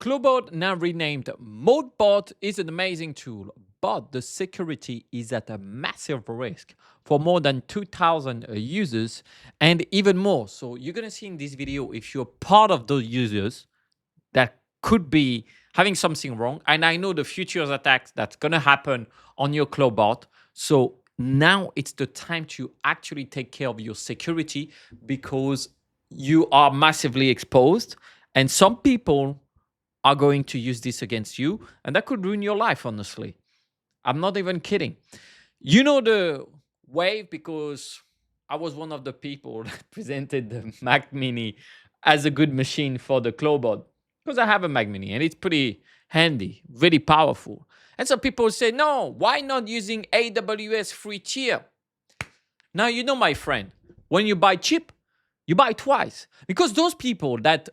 ClawBot, now renamed Moltbot, is an amazing tool, but the security is at a massive risk for more than 2,000 users and even more. So you're going to see in this video if you're part of those users that could be having something wrong. And I know the future attacks that's going to happen on your ClawBot. So now it's the time to actually take care of your security because you are massively exposed and some people are going to use this against you, and that could ruin your life, honestly. I'm not even kidding. You know the wave, because I was one of the people that presented the Mac Mini as a good machine for the ClawBot, because I have a Mac Mini and it's pretty handy, very powerful. And some people say, no, why not using AWS free tier? Now, you know, my friend, when you buy cheap, you buy twice, because those people that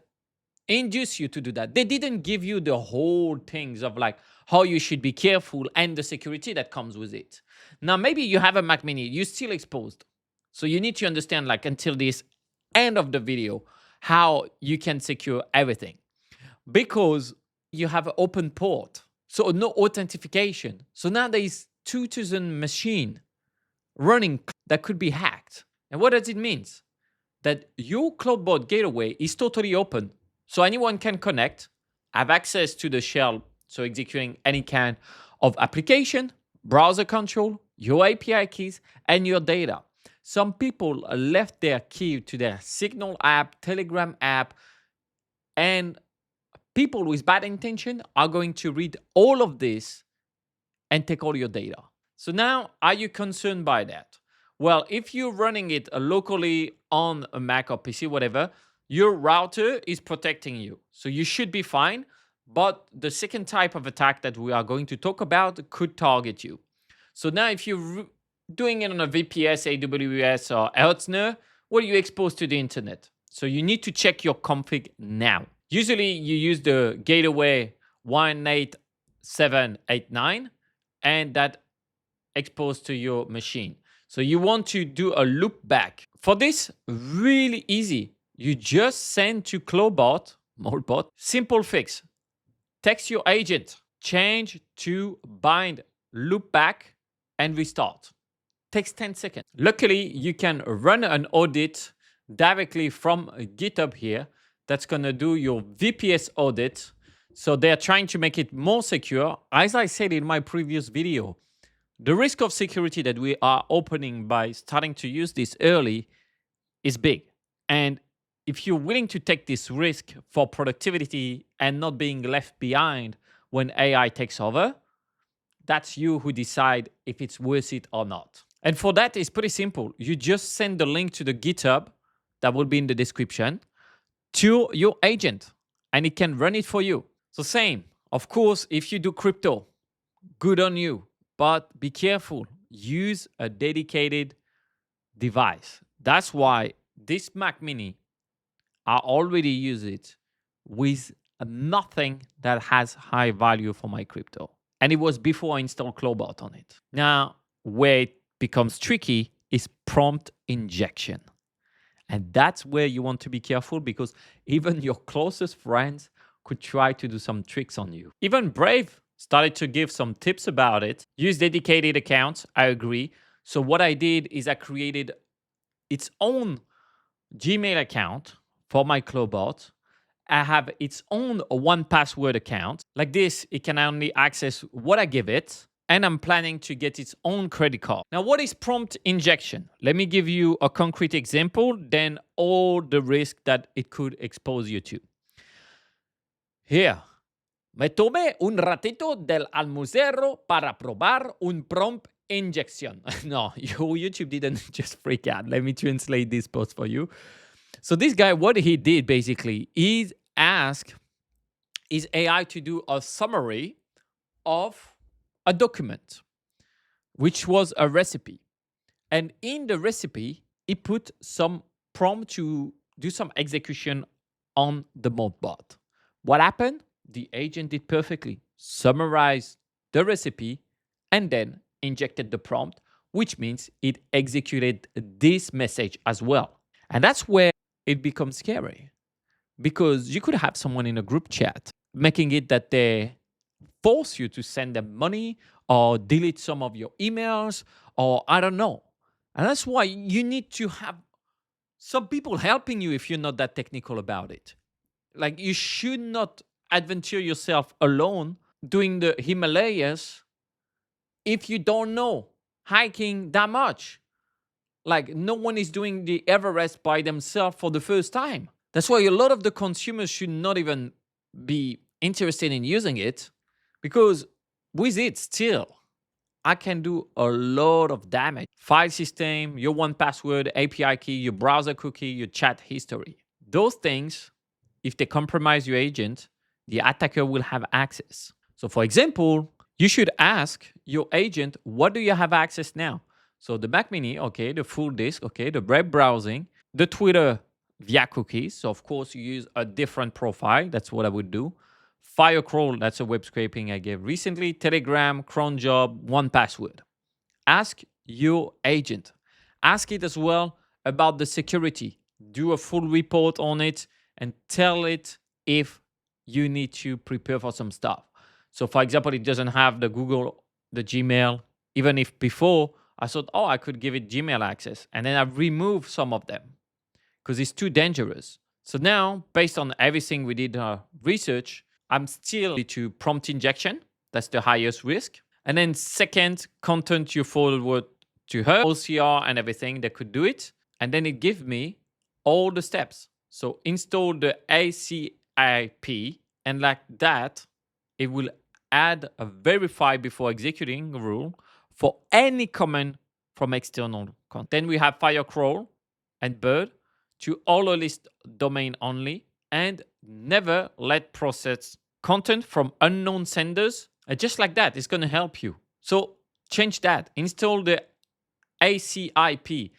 induce you to do that, they didn't give you the whole things of like how you should be careful and the security that comes with it. Now, maybe you have a Mac Mini, you're still exposed. So you need to understand, like, until this end of the video, how you can secure everything. Because you have an open port, so no authentication. So now there is 2,000 machine running that could be hacked. And what does it mean? That your ClawBot gateway is totally open. So anyone can connect, have access to the shell, so executing any kind of application, browser control, your API keys, and your data. Some people left their key to their Signal app, Telegram app, and people with bad intention are going to read all of this and take all your data. So now, are you concerned by that? Well, if you're running it locally on a Mac or PC, whatever, your router is protecting you. So you should be fine. But the second type of attack that we are going to talk about could target you. So now if you're doing it on a VPS, AWS, or Elsner, well, you're exposed to the internet. So you need to check your config now. Usually you use the gateway 18789 and that exposed to your machine. So you want to do a loop back. For this, really easy. You just send to ClawBot, Moltbot, simple fix. Text your agent, change to bind, loop back, and restart. Takes 10 seconds. Luckily, you can run an audit directly from GitHub here. That's going to do your VPS audit. So they're trying to make it more secure. As I said in my previous video, the risk of security that we are opening by starting to use this early is big. And if you're willing to take this risk for productivity and not being left behind when AI takes over, that's you who decide if it's worth it or not. And for that, it's pretty simple. You just send the link to the GitHub that will be in the description to your agent, and it can run it for you. So same, of course, if you do crypto, good on you, but be careful. Use a dedicated device. That's why this Mac Mini, I already use it with nothing that has high value for my crypto. And it was before I installed ClawBot on it. Now, where it becomes tricky is prompt injection. And that's where you want to be careful, because even your closest friends could try to do some tricks on you. Even Brave started to give some tips about it. Use dedicated accounts, I agree. So what I did is I created its own Gmail account for my ClawBot. I have its own 1Password account. Like this, it can only access what I give it. And I'm planning to get its own credit card. Now, what is prompt injection? Let me give you a concrete example, then all the risk that it could expose you to. Here, me tomé un ratito del almuerzo para probar un prompt injection. No, YouTube didn't just freak out. Let me translate this post for you. So this guy, what he did basically is ask his AI to do a summary of a document, which was a recipe. And in the recipe, he put some prompt to do some execution on the Moltbot. What happened? The agent did perfectly. Summarized the recipe and then injected the prompt, which means it executed this message as well. And that's where it becomes scary, because you could have someone in a group chat making it that they force you to send them money or delete some of your emails or I don't know. And that's why you need to have some people helping you if you're not that technical about it. Like you should not adventure yourself alone doing the Himalayas if you don't know hiking that much. Like no one is doing the Everest by themselves for the first time. That's why a lot of the consumers should not even be interested in using it because with it still I can do a lot of damage. File system, your one password, API key, your browser cookie, your chat history. Those things, if they compromise your agent, the attacker will have access. So, for example, you should ask your agent, what do you have access now? So, the Mac Mini, okay, the full disk, okay, the web browsing, the Twitter via cookies. So, of course, you use a different profile. That's what I would do. Firecrawl, that's a web scraping I gave recently. Telegram, cron job, one password. Ask your agent. Ask it as well about the security. Do a full report on it and tell it if you need to prepare for some stuff. So, for example, it doesn't have the Google, the Gmail, even if before I thought, oh, I could give it Gmail access. And then I removed some of them because it's too dangerous. So now, based on everything we did research, I'm still to prompt injection. That's the highest risk. And then second, content you forward to her, OCR and everything that could do it. And then it gives me all the steps. So install the ACIP and like that, it will add a verify before executing rule for any command from external content. Then we have Firecrawl and Bird to all list domain only and never let process content from unknown senders. Just like that, it's going to help you. So change that. Install the ACIP.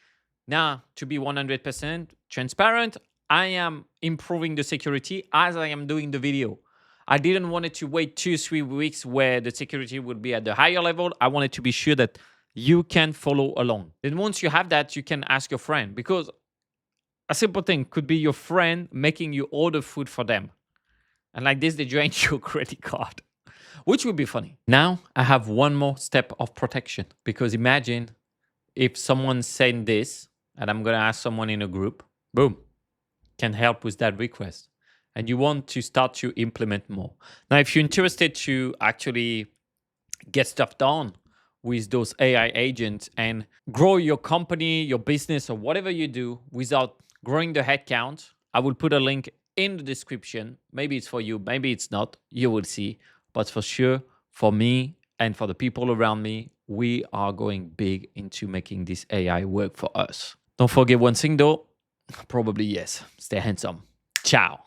Now, to be 100% transparent, I am improving the security as I am doing the video. I didn't want it to wait 2-3 weeks where the security would be at the higher level. I wanted to be sure that you can follow along. Then once you have that, you can ask your friend because a simple thing could be your friend making you order food for them. And like this, they drain your credit card, which would be funny. Now I have one more step of protection because imagine if someone sent this and I'm going to ask someone in a group, boom, can help with that request. And you want to start to implement more. Now, if you're interested to actually get stuff done with those AI agents and grow your company, your business, or whatever you do without growing the headcount, I will put a link in the description. Maybe it's for you, maybe it's not. You will see. But for sure, for me and for the people around me, we are going big into making this AI work for us. Don't forget one thing though, probably yes, stay handsome. Ciao.